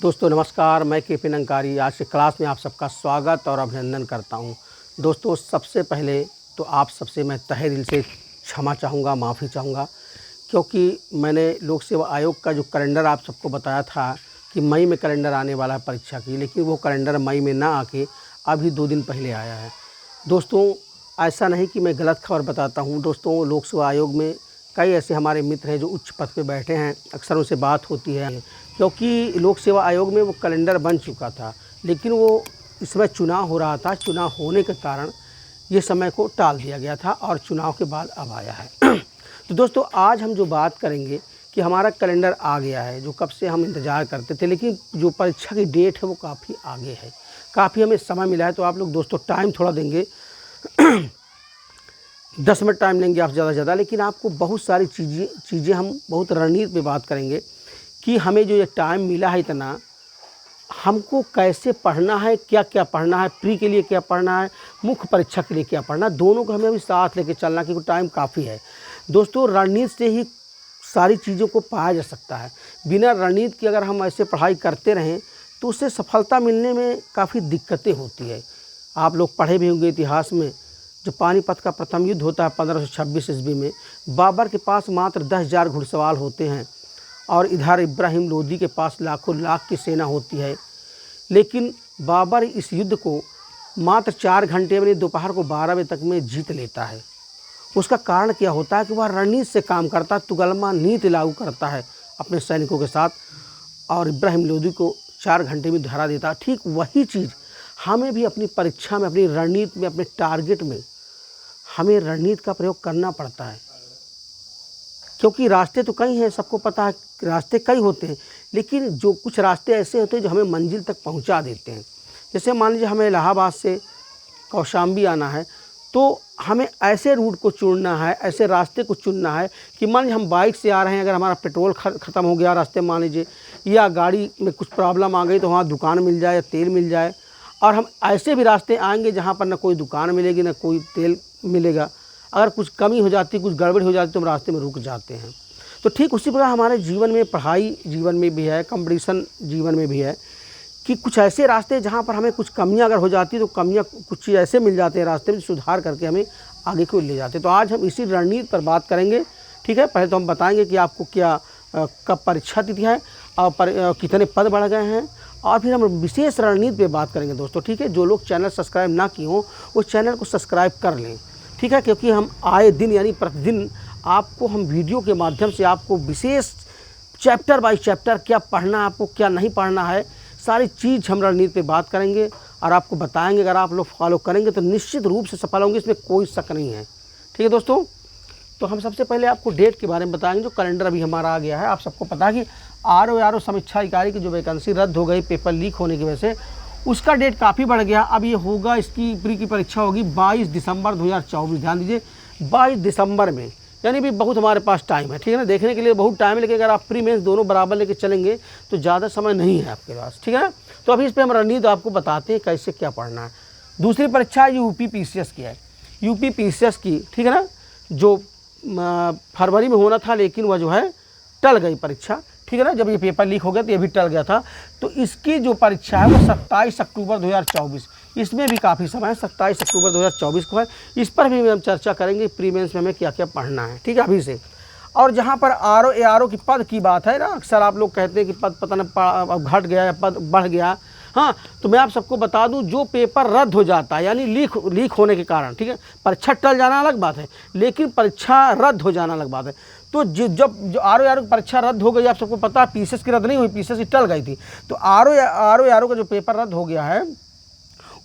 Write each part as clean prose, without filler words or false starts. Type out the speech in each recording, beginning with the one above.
दोस्तों नमस्कार, मैं के पी नंकारी आज की क्लास में आप सबका स्वागत और अभिनंदन करता हूं। दोस्तों सबसे पहले तो आप सबसे मैं तहे दिल से क्षमा चाहूँगा, माफ़ी चाहूँगा, क्योंकि मैंने लोक सेवा आयोग का जो कैलेंडर आप सबको बताया था कि मई में कैलेंडर आने वाला है परीक्षा की, लेकिन वो कैलेंडर मई में ना आके अभी 2 दिन पहले आया है। दोस्तों ऐसा नहीं कि मैं गलत खबर बताता हूँ। दोस्तों लोक सेवा आयोग में कई ऐसे हमारे मित्र हैं जो उच्च पद पे बैठे हैं, अक्सर उनसे बात होती है, क्योंकि लोक सेवा आयोग में वो कैलेंडर बन चुका था, लेकिन वो इस समय चुनाव हो रहा था। चुनाव होने के कारण ये समय को टाल दिया गया था और चुनाव के बाद अब आया है। तो दोस्तों आज हम जो बात करेंगे कि हमारा कैलेंडर आ गया है, जो कब से हम इंतज़ार करते थे, लेकिन जो परीक्षा की डेट है वो काफ़ी आगे है, काफ़ी हमें समय मिला है। तो आप लोग दोस्तों टाइम थोड़ा देंगे 10 मिनट टाइम लेंगे आप ज़्यादा से ज़्यादा, लेकिन आपको बहुत सारी चीज़ें हम बहुत रणनीति पे बात करेंगे कि हमें जो ये टाइम मिला है इतना, हमको कैसे पढ़ना है, क्या क्या पढ़ना है, प्री के लिए क्या पढ़ना है, मुख्य परीक्षा के लिए क्या पढ़ना है, दोनों को हमें अभी साथ लेके चलना, क्योंकि टाइम काफ़ी है। दोस्तों रणनीति से ही सारी चीज़ों को पाया जा सकता है। बिना रणनीति के अगर हम ऐसे पढ़ाई करते रहें तो उससे सफलता मिलने में काफ़ी दिक्कतें होती है। आप लोग पढ़े भी होंगे इतिहास में, जो पानीपत का प्रथम युद्ध होता है 1526 ईस्वी में, बाबर के पास मात्र 10,000 घुड़सवार होते हैं और इधर इब्राहिम लोदी के पास लाखों लाख की सेना होती है, लेकिन बाबर इस युद्ध को मात्र 4 घंटे में, दोपहर को 12 बजे तक में जीत लेता है। उसका कारण क्या होता है कि वह रणनीति से काम करता है, तुगलमा नीति लागू करता है अपने सैनिकों के साथ और इब्राहिम लोदी को 4 घंटे में हरा देता है। ठीक वही चीज़ हमें भी अपनी परीक्षा में, अपनी रणनीति में, अपने टारगेट में हमें रणनीति का प्रयोग करना पड़ता है, क्योंकि रास्ते तो कई हैं, सबको पता है रास्ते कई होते हैं, लेकिन जो कुछ रास्ते ऐसे होते हैं जो हमें मंजिल तक पहुंचा देते हैं। जैसे मान लीजिए हमें इलाहाबाद से कौशाम्बी आना है, तो हमें ऐसे रूट को चुनना है, ऐसे रास्ते को चुनना है कि मान लीजिए हम बाइक से आ रहे हैं, अगर हमारा पेट्रोल ख़त्म हो गया रास्ते मान लीजिए, या गाड़ी में कुछ प्रॉब्लम आ गई तो वहाँ दुकान मिल जाए या तेल मिल जाए, और हम ऐसे भी रास्ते आएंगे जहाँ पर ना कोई दुकान मिलेगी ना कोई तेल मिलेगा। अगर कुछ कमी हो जाती, कुछ गड़बड़ी हो जाती तो हम रास्ते में रुक जाते हैं। तो ठीक उसी प्रकार हमारे जीवन में, पढ़ाई जीवन में भी है, कंपटीशन जीवन में भी है कि कुछ ऐसे रास्ते जहाँ पर हमें कुछ कमियाँ अगर हो जाती तो कमियाँ कुछ चीज़ ऐसे मिल जाते हैं रास्ते में, सुधार करके हमें आगे को ले जाते हैं। तो आज हम इसी रणनीति पर बात करेंगे। ठीक है, पहले तो हम बताएंगे कि आपको क्या कब परीक्षा तिथि है और कितने पद बढ़ गए हैं, और फिर हम विशेष रणनीति पे बात करेंगे दोस्तों। ठीक है, जो लोग चैनल सब्सक्राइब ना किए हों वो चैनल को सब्सक्राइब कर लें। ठीक है, क्योंकि हम आए दिन यानी प्रतिदिन आपको हम वीडियो के माध्यम से आपको विशेष चैप्टर बाय चैप्टर क्या पढ़ना है, आपको क्या नहीं पढ़ना है, सारी चीज़ हम रणनीति पे बात करेंगे और आपको बताएंगे। अगर आप लोग फॉलो करेंगे तो निश्चित रूप से सफल होंगे, इसमें कोई शक नहीं है। ठीक है दोस्तों, तो हम सबसे पहले आपको डेट के बारे में बताएंगे। जो कैलेंडर अभी हमारा आ गया है, आप सबको पता है कि आर समीक्षा अधिकारी की जो वैकेंसी रद्द हो गई पेपर लीक होने की वजह से, उसका डेट काफ़ी बढ़ गया। अब ये होगा, इसकी प्री की परीक्षा होगी 22 दिसंबर 2024। ध्यान दीजिए 22 दिसंबर में, यानी भी बहुत हमारे पास टाइम है। ठीक है ना, देखने के लिए बहुत टाइम है, लेकिन अगर आप प्री मेंस दोनों बराबर लेके चलेंगे तो ज़्यादा समय नहीं है आपके पास। ठीक है ना, तो अभी इस पर हम रणनीति आपको बताते हैं कैसे क्या पढ़ना है। दूसरी परीक्षा यूपी पीसीएस की है, यूपी पीसीएस की। ठीक है ना, जो फरवरी में होना था, लेकिन वह जो है टल गई परीक्षा। ठीक है ना, जब ये पेपर लीक हो गया तो ये भी टल गया था। तो इसकी जो परीक्षा है वो 27 अक्टूबर 2024, इसमें भी काफ़ी समय है, 27 अक्टूबर 2024 को है। इस पर भी हम चर्चा करेंगे प्री मेंस में हमें क्या क्या पढ़ना है। ठीक है, अभी से। और जहाँ पर आर ओ की पद की बात है ना, अक्सर आप लोग कहते हैं कि पद पता नहीं घट गया या पद बढ़ गया। हाँ, तो मैं आप सबको बता दूं, जो पेपर रद्द हो जाता है यानी लीक होने के कारण, ठीक है, परीक्षा टल जाना अलग बात है, लेकिन परीक्षा रद्द हो जाना अलग बात है। तो जब आर ओ की परीक्षा रद्द हो गई, आप सबको पता है पीसीएस की रद्द नहीं हुई, पीसीएस की टल गई थी। तो आर ओ का जो पेपर रद्द हो गया है,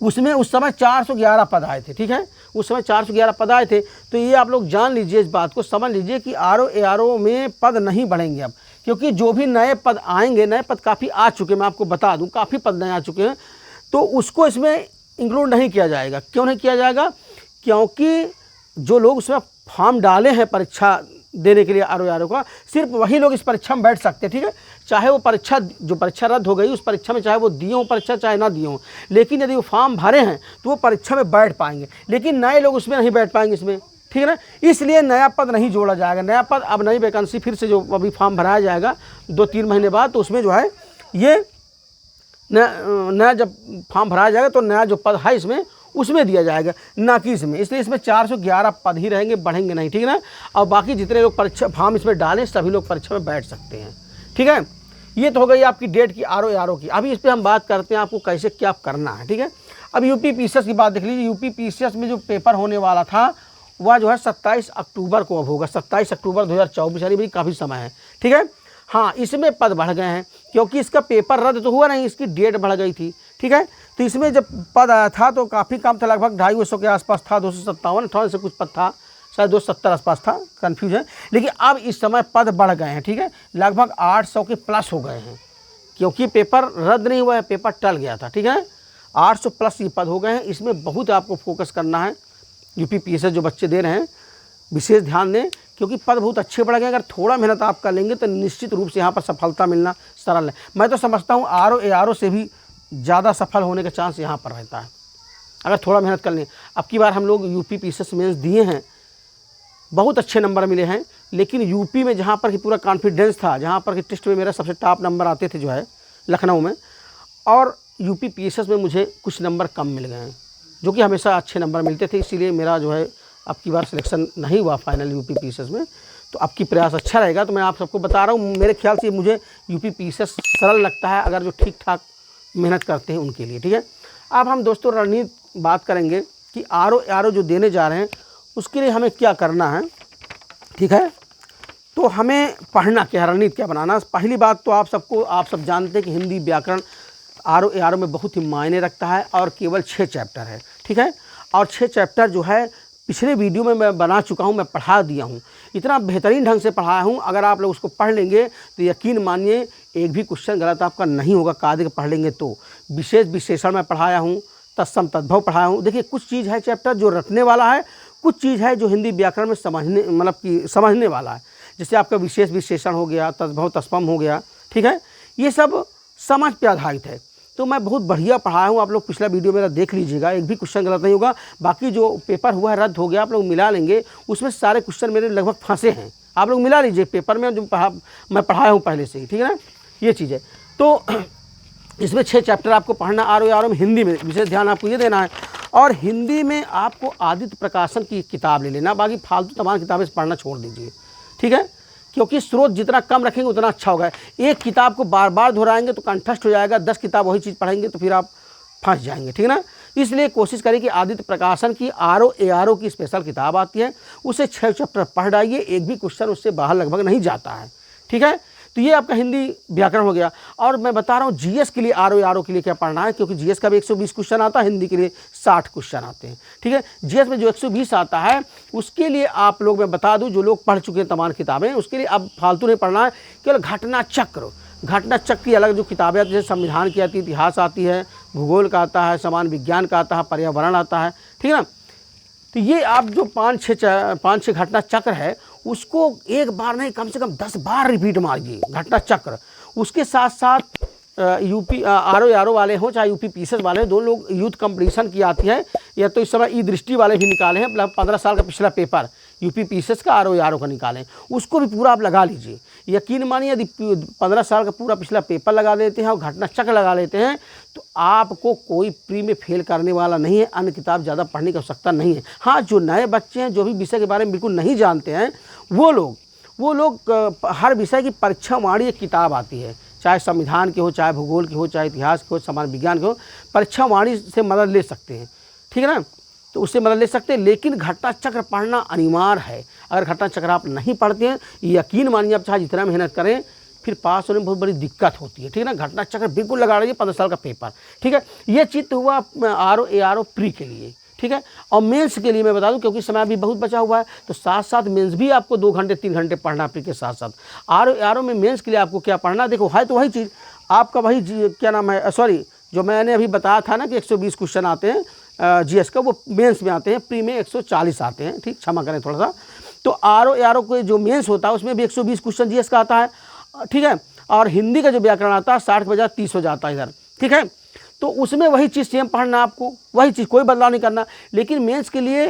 उसमें उस समय 411 पद आए थे। ठीक है, उस समय 411 पद आए थे। तो ये आप लोग जान लीजिए, इस बात को समझ लीजिए कि आर ओ में पद नहीं बढ़ेंगे अब, क्योंकि जो भी नए पद आएंगे, नए पद काफ़ी आ चुके हैं, मैं आपको बता दूं काफ़ी पद नए आ चुके हैं, तो उसको इसमें इंक्लूड नहीं किया जाएगा। क्यों नहीं किया जाएगा? क्योंकि जो लोग उसमें फॉर्म डाले हैं परीक्षा देने के लिए आर ओ का, सिर्फ वही लोग इस परीक्षा में बैठ सकते हैं। ठीक है, चाहे वो परीक्षा, जो परीक्षा रद्द हो गई उस परीक्षा में चाहे वो दिए हों परीक्षा चाहे ना दिए हों, लेकिन यदि वो फॉर्म भरे हैं तो वो परीक्षा में बैठ पाएंगे, लेकिन नए लोग उसमें नहीं बैठ पाएंगे इसमें। ठीक है ना। इसलिए नया पद नहीं जोड़ा जाएगा। नया पद अब नई वैकेंसी फिर से जो अभी फॉर्म भराया जाएगा 2-3 महीने बाद, तो उसमें जो है ये नया जब फॉर्म भराया जाएगा तो नया जो पद है इसमें उसमें दिया जाएगा, ना कि इसमें। इसलिए इसमें 411 पद ही रहेंगे, बढ़ेंगे नहीं, ठीक है ना। और बाकी जितने लोग परीक्षा फॉर्म इसमें डालें सभी लोग परीक्षा में बैठ सकते हैं, ठीक है। ये तो हो गई आपकी डेट की आरओ की। अभी इस पर हम बात करते हैं आपको कैसे क्या करना है, ठीक है। अब यूपी पीसीएस की बात देख लीजिए। यूपी पीसीएस में जो पेपर होने वाला था वह जो है 27 अक्टूबर को अब होगा, 27 अक्टूबर 2024, यानी भाई काफ़ी समय है, ठीक है। हाँ, इसमें पद बढ़ गए हैं क्योंकि इसका पेपर रद्द तो हुआ नहीं, इसकी डेट बढ़ गई थी, ठीक है। तो इसमें जब पद आया था तो काफ़ी कम था, लगभग 250 के आसपास था, 257-58 से कुछ पद था, शायद 270 आसपास था, कन्फ्यूज है। लेकिन अब इस समय पद बढ़ गए हैं, ठीक है, लगभग 800 के प्लस हो गए हैं क्योंकि पेपर रद्द नहीं हुआ है, पेपर टल गया था, ठीक है। 800 प्लस ये पद हो गए हैं। इसमें बहुत आपको फोकस करना है। यूपी पीसीएस जो बच्चे दे रहे हैं विशेष ध्यान दें क्योंकि पद बहुत अच्छे बढ़ गए। अगर थोड़ा मेहनत आप कर लेंगे तो निश्चित रूप से यहाँ पर सफलता मिलना सरल है। मैं तो समझता हूँ आरओ से भी ज़्यादा सफल होने का चांस यहाँ पर रहता है अगर थोड़ा मेहनत कर लें। अब की बार हम लोग यूपी पीसीएस मेंस दिए हैं, बहुत अच्छे नंबर मिले हैं, लेकिन यूपी में जहाँ पर कि पूरा कॉन्फिडेंस था, जहाँ पर कि टेस्ट में मेरा सबसे टॉप नंबर आते थे जो है लखनऊ में, और यूपी पीसीएस में मुझे कुछ नंबर कम मिल गए हैं जो कि हमेशा अच्छे नंबर मिलते थे। इसीलिए मेरा जो है अब की बार सिलेक्शन नहीं हुआ फाइनल यूपी पीसीएस में। तो अब की प्रयास अच्छा रहेगा। तो मैं आप सबको बता रहा हूँ, मेरे ख्याल से मुझे यूपी पीसीएस सरल लगता है अगर जो ठीक ठाक मेहनत करते हैं उनके लिए, ठीक है। अब हम दोस्तों रणनीति बात करेंगे कि आरओ जो देने जा रहे हैं उसके लिए हमें क्या करना है, ठीक है। तो हमें पढ़ना क्या है, रणनीति क्या बनाना। पहली बात तो आप सब जानते हैं कि हिंदी व्याकरण आरओ में बहुत ही मायने रखता है और केवल 6 चैप्टर है, ठीक है। और 6 चैप्टर जो है पिछले वीडियो में मैं बना चुका हूँ, मैं पढ़ा दिया हूँ, इतना बेहतरीन ढंग से पढ़ाया हूँ। अगर आप लोग उसको पढ़ लेंगे तो यकीन मानिए एक भी क्वेश्चन गलत आपका नहीं होगा, कायदे के पढ़ लेंगे तो। विशेष विशेषण में पढ़ाया हूँ, तत्सम तद्भव पढ़ाया हूँ। देखिए कुछ चीज़ है चैप्टर जो रटने वाला है, कुछ चीज़ है जो हिंदी व्याकरण में समझने वाला है। जैसे आपका विशेष विशेषण हो गया, तद्भव तत्सम हो गया, ठीक है, ये सब समझ पे आधारित है। तो मैं बहुत बढ़िया पढ़ाया हूँ, आप लोग पिछला वीडियो मेरा देख लीजिएगा, एक भी क्वेश्चन गलत नहीं होगा। बाकी जो पेपर हुआ है रद्द हो गया, आप लोग मिला लेंगे, उसमें सारे क्वेश्चन मेरे लगभग फंसे हैं, आप लोग मिला लीजिए पेपर में जो मैं पढ़ाया हूँ पहले से ही, ठीक है ना, ये चीज़ है। तो इसमें 6 चैप्टर आपको पढ़ना आरओ में, हिंदी में विशेष ध्यान आपको ये देना है। और हिंदी में आपको आदित्य प्रकाशन की किताब ले लेना, बाकी फालतू तमाम किताबें पढ़ना छोड़ दीजिए, ठीक है, क्योंकि स्रोत जितना कम रखेंगे उतना अच्छा होगा। एक किताब को बार बार दोहराएंगे तो कंठस्थ हो जाएगा, 10 किताब वही चीज़ पढ़ेंगे तो फिर आप फंस जाएंगे, ठीक है ना। इसलिए कोशिश करें कि आदित्य प्रकाशन की आरओ की स्पेशल किताब आती है, उसे 6 चैप्टर पढ़ डालिए, एक भी क्वेश्चन उससे बाहर लगभग नहीं जाता है, ठीक है। तो ये आपका हिंदी व्याकरण हो गया। और मैं बता रहा हूँ जीएस के लिए आरओ के लिए क्या पढ़ना है, क्योंकि जीएस का भी 120 क्वेश्चन आता है, हिंदी के लिए 60 क्वेश्चन आते हैं, ठीक है। जीएस में जो 120 आता है उसके लिए आप लोग, मैं बता दूं, जो लोग पढ़ चुके हैं तमाम किताबें, उसके लिए अब फालतू नहीं पढ़ना है, केवल घटना चक्र की अलग जो किताबें आती है, जैसे संविधान की आती है, इतिहास आती है, भूगोल का आता है, सामान्य विज्ञान का आता है, पर्यावरण आता है, ठीक है ना। तो ये आप जो 5-6 घटना चक्र है उसको एक बार नहीं कम से कम 10 बार रिपीट मारिए घटना चक्र। उसके साथ साथ यूपी आरओ वाले हों चाहे यूपी पीसीएस वाले हों, दोनों लोग यूथ कंपटीशन की आती है, या तो इस समय ई दृष्टि वाले भी निकाले हैं, मतलब 15 साल का पिछला पेपर यूपी पीसीएस का आरओ का निकालें, उसको भी पूरा आप लगा लीजिए। यकीन मानिए यदि 15 साल का पूरा पिछला पेपर लगा देते हैं और घटना चक्र लगा लेते हैं तो आपको कोई प्री में फेल करने वाला नहीं है। अन्य किताब ज़्यादा पढ़ने की आवश्यकता नहीं है। हाँ, जो नए बच्चे हैं, जो भी विषय के बारे में बिल्कुल नहीं जानते हैं, वो लोग हर विषय की परीक्षा वाणी एक किताब आती है, चाहे संविधान की हो, चाहे भूगोल की हो, चाहे इतिहास की हो, सामान्य विज्ञान की हो, परीक्षा वाणी से मदद ले सकते हैं, ठीक है ना। तो उससे मदद ले सकते हैं, लेकिन घटना चक्र पढ़ना अनिवार्य है। अगर घटना चक्र आप नहीं पढ़ते हैं, यकीन मानिए आप चाहे जितना मेहनत करें, फिर पास होने में बहुत बड़ी दिक्कत होती है, ठीक है ना। घटना चक्र बिल्कुल लगा लीजिए, 15 साल का पेपर, ठीक है। ये चीज़ तो हुआ आरओ प्री के लिए, ठीक है। और मेंस के लिए मैं बता दूं, क्योंकि समय अभी बहुत बचा हुआ है, तो साथ साथ मेंस भी आपको 2 घंटे 3 घंटे पढ़ना प्री के साथ साथ। आरओ में मेंस के लिए आपको क्या पढ़ना, देखो है तो वही चीज़ आपका, वही क्या नाम है, सॉरी, जो मैंने अभी बताया था ना कि 120 क्वेश्चन आते हैं जीएस का, वो मेंस में आते हैं, प्री में 140 आते हैं, ठीक, क्षमा करें थोड़ा सा। तो आरओ के जो मेंस होता है उसमें भी 120 क्वेश्चन जीएस का आता है, ठीक है। और हिंदी का जो व्याकरण आता है 60 के बजाय 30 हो जाता है इधर, ठीक है। तो उसमें वही चीज़ सेम पढ़ना, आपको वही चीज़, कोई बदलाव नहीं करना। लेकिन मेंस के लिए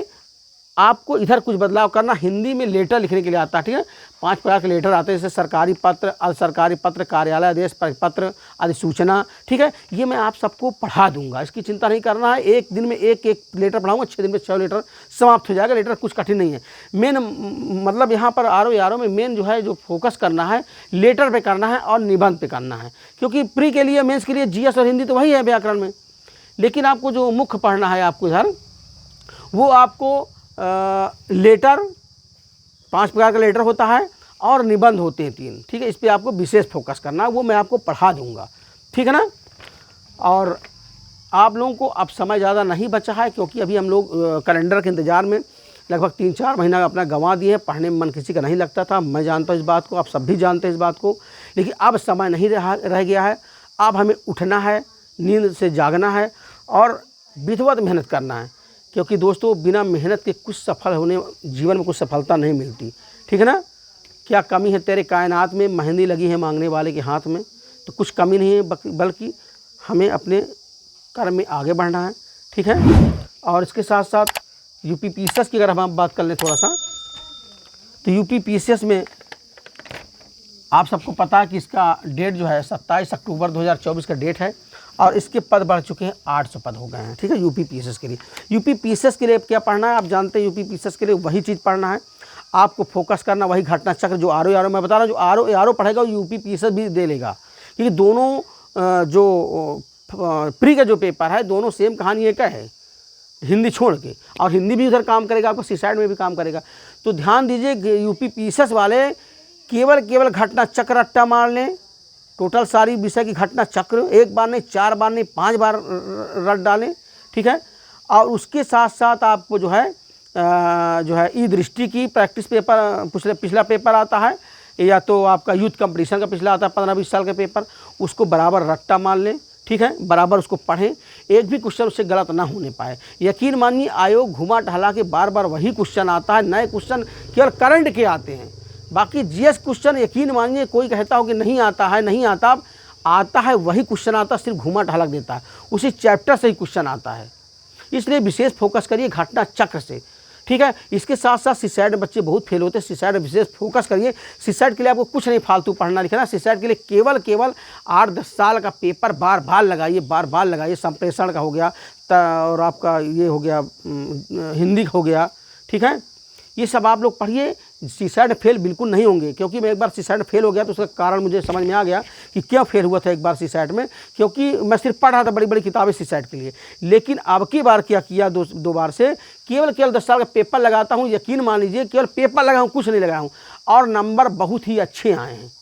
आपको इधर कुछ बदलाव करना। हिंदी में लेटर लिखने के लिए आता है, ठीक है। 5 प्रकार के लेटर आते हैं, जैसे सरकारी पत्र, अर्धसरकारी पत्र, कार्यालय आदेश, परिपत्र, अधिसूचना, ठीक है। ये मैं आप सबको पढ़ा दूंगा, इसकी चिंता नहीं करना है। एक दिन में एक एक लेटर पढ़ाऊंगा, 6 दिन में 6 लेटर समाप्त हो जाएगा। लेटर कुछ कठिन नहीं है। मेन मतलब यहाँ पर आर में मेन जो है, जो फोकस करना है लेटर पे करना है और निबंध पे करना है, क्योंकि प्री के लिए, मेंस के लिए जीएस और हिंदी तो वही है व्याकरण में। लेकिन आपको जो मुख्य पढ़ना है आपको इधर, वो आपको लेटर, 5 प्रकार का लेटर होता है और निबंध होते हैं 3, ठीक है। इस पे आपको विशेष फोकस करना है, वो मैं आपको पढ़ा दूंगा, ठीक है ना। और आप लोगों को अब समय ज़्यादा नहीं बचा है, क्योंकि अभी हम लोग कैलेंडर के इंतज़ार में लगभग 3-4 महीना अपना गंवा दिए हैं। पढ़ने में मन किसी का नहीं लगता था, मैं जानता हूँ इस बात को, आप सब भी जानते हैं इस बात को। लेकिन अब समय नहीं रह गया है। अब हमें उठना है, नींद से जागना है और विधिवत मेहनत करना है, क्योंकि दोस्तों बिना मेहनत के कुछ सफल होने, जीवन में कुछ सफलता नहीं मिलती, ठीक है ना। क्या कमी है तेरे कायनात में, मेहंदी लगी है मांगने वाले के हाथ में। तो कुछ कमी नहीं है, बल्कि हमें अपने कर्म में आगे बढ़ना है, ठीक है। और इसके साथ साथ यूपी पीसीएस की अगर हम बात कर लें थोड़ा सा, तो यूपी पीसीएस में आप सबको पता है कि इसका डेट जो है 27 अक्टूबर 2024 का डेट है, और इसके पद बढ़ चुके हैं, 800 पद हो गए हैं, ठीक है। यूपी पीसीएस के लिए, यूपी पीसीएस के लिए क्या पढ़ना है आप जानते हैं। यूपी पीसीएस के लिए वही चीज़ पढ़ना है, आपको फोकस करना वही घटना चक्र, जो आर मैं बता रहा हूँ। जो आर पढ़ेगा वो यूपी पीसीएस भी दे लेगा, क्योंकि दोनों जो प्री का जो पेपर है, दोनों सेम कहानी एक है, हिंदी छोड़ के। और हिंदी भी उधर काम करेगा, आपको सीसाइड में भी काम करेगा। तो ध्यान दीजिए, यूपी पीसीएस वाले केवल घटना चक्र रट्टा मार लें। टोटल सारी विषय की घटना चक्र 1 बार नहीं, 4 बार नहीं, 5 बार रट डालें, ठीक है। और उसके साथ साथ आपको जो है ई दृष्टि की प्रैक्टिस पेपर, पिछला पेपर आता है, या तो आपका यूथ कंपटीशन का पिछला आता है 15-20 साल का पेपर, उसको बराबर रट्टा मार लें, ठीक है। बराबर उसको पढ़ें, एक भी क्वेश्चन उससे गलत ना होने पाए। यकीन मानिए, आयोग घुमा टहला के बार बार वही क्वेश्चन आता है, नए क्वेश्चन केवल करंट के आते हैं। बाकी जीएस क्वेश्चन यकीन मानिए, कोई कहता हो कि नहीं आता है, नहीं आता है, वही क्वेश्चन आता है, सिर्फ घुमा टहलक देता है, उसी चैप्टर से ही क्वेश्चन आता है। इसलिए विशेष फोकस करिए घटना चक्र से, ठीक है। इसके साथ साथ सीसाइड में बच्चे बहुत फेल होते हैं, सीसाइड में विशेष फोकस करिए। सीसाइड के लिए आपको कुछ नहीं फालतू पढ़ना लिखना, सीसाइड के लिए केवल 8-10 साल का पेपर बार बार लगाइए। संप्रेषण का हो गया, और आपका ये हो गया हिंदी हो गया, ठीक है। ये सब आप लोग पढ़िए। सीसाइड फेल बिल्कुल नहीं होंगे, क्योंकि मैं एक बार सीसाइड फेल हो गया तो उसका कारण मुझे समझ में आ गया कि क्यों फेल हुआ था एक बार सीसाइड में, क्योंकि मैं सिर्फ पढ़ रहा था बड़ी बड़ी किताबें सीसाइड के लिए। लेकिन अब की बार क्या किया, दो बार से केवल 10 साल का पेपर लगाता हूँ। यकीन मान लीजिए, केवल पेपर लगाया हूँ, कुछ नहीं लगाया हूँ, और नंबर बहुत ही अच्छे आए हैं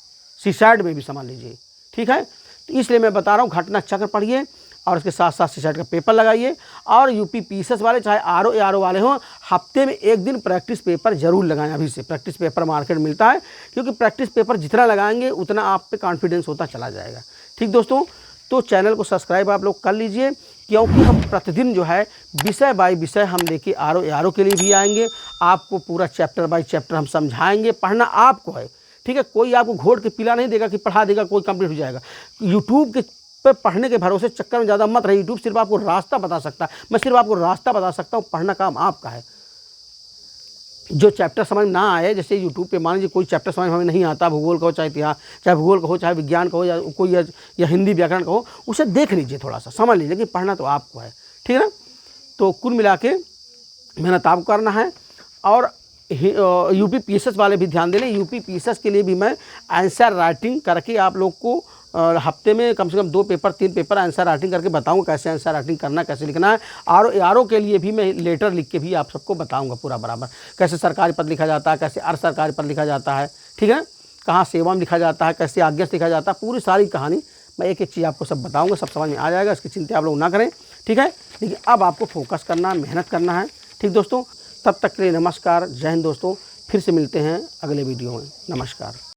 सीसाइड में भी, समझ लीजिए, ठीक है। तो इसलिए मैं बता रहा हूँ, घटना चक्र पढ़िए और उसके साथ साथ सीसाइड का पेपर लगाइए। और यूपी पीसीएस वाले चाहे आर वाले हों, हफ्ते में 1 दिन प्रैक्टिस पेपर जरूर लगाएं। अभी से प्रैक्टिस पेपर मार्केट मिलता है, क्योंकि प्रैक्टिस पेपर जितना लगाएंगे उतना आप पे कॉन्फिडेंस होता चला जाएगा, ठीक दोस्तों। तो चैनल को सब्सक्राइब आप लोग कर लीजिए, क्योंकि हम प्रतिदिन जो है विषय बाय विषय हम लेके आर के लिए भी आएंगे। आपको पूरा चैप्टर बाय चैप्टर हम समझाएंगे, पढ़ना आपको है, ठीक है। कोई आपको घोट के पिला नहीं देगा कि पढ़ा देगा, कोई कंप्लीट हो जाएगा। यूट्यूब के पे पढ़ने के भरोसे चक्कर में ज़्यादा मत रहिए। यूट्यूब सिर्फ आपको रास्ता बता सकता है, मैं सिर्फ आपको रास्ता बता सकता हूँ, पढ़ना काम आपका है। जो चैप्टर समझ ना आए, जैसे यूट्यूब पे मान लीजिए कोई चैप्टर समझ हमें नहीं आता, भूगोल का हो, चाहे इतिहास, चाहे भूगोल का हो, चाहे विज्ञान का हो, या कोई या हिंदी व्याकरण का हो, उसे देख लीजिए, थोड़ा सा समझ लीजिए, कि पढ़ना तो आपको है, ठीक है ना। तो कुल मिला के मेहनत आपको करना है। और यूपी पीसीएस वाले भी ध्यान दे लें, यूपी पीसीएस के लिए भी मैं आंसर राइटिंग करके आप लोग को हफ्ते में कम से कम 2 पेपर 3 पेपर आंसर राइटिंग करके बताऊंगा, कैसे आंसर राइटिंग करना, कैसे लिखना है। आर के लिए भी मैं लेटर लिख के भी आप सबको बताऊंगा पूरा बराबर, कैसे सरकारी पद लिखा जाता है, कैसे अर्ध सरकारी पद लिखा जाता है, ठीक है। कहाँ सेवा में लिखा जाता है, कैसे आज्ञा से लिखा जाता है, पूरी सारी कहानी मैं एक चीज़ आपको सब बताऊँगा, सब समझ में आ जाएगा, इसकी चिंता आप लोग ना करें, ठीक है। लेकिन अब आपको फोकस करना है, मेहनत करना है, ठीक दोस्तों। तब तक के लिए नमस्कार, जय हिंद दोस्तों। फिर से मिलते हैं अगले वीडियो में, नमस्कार।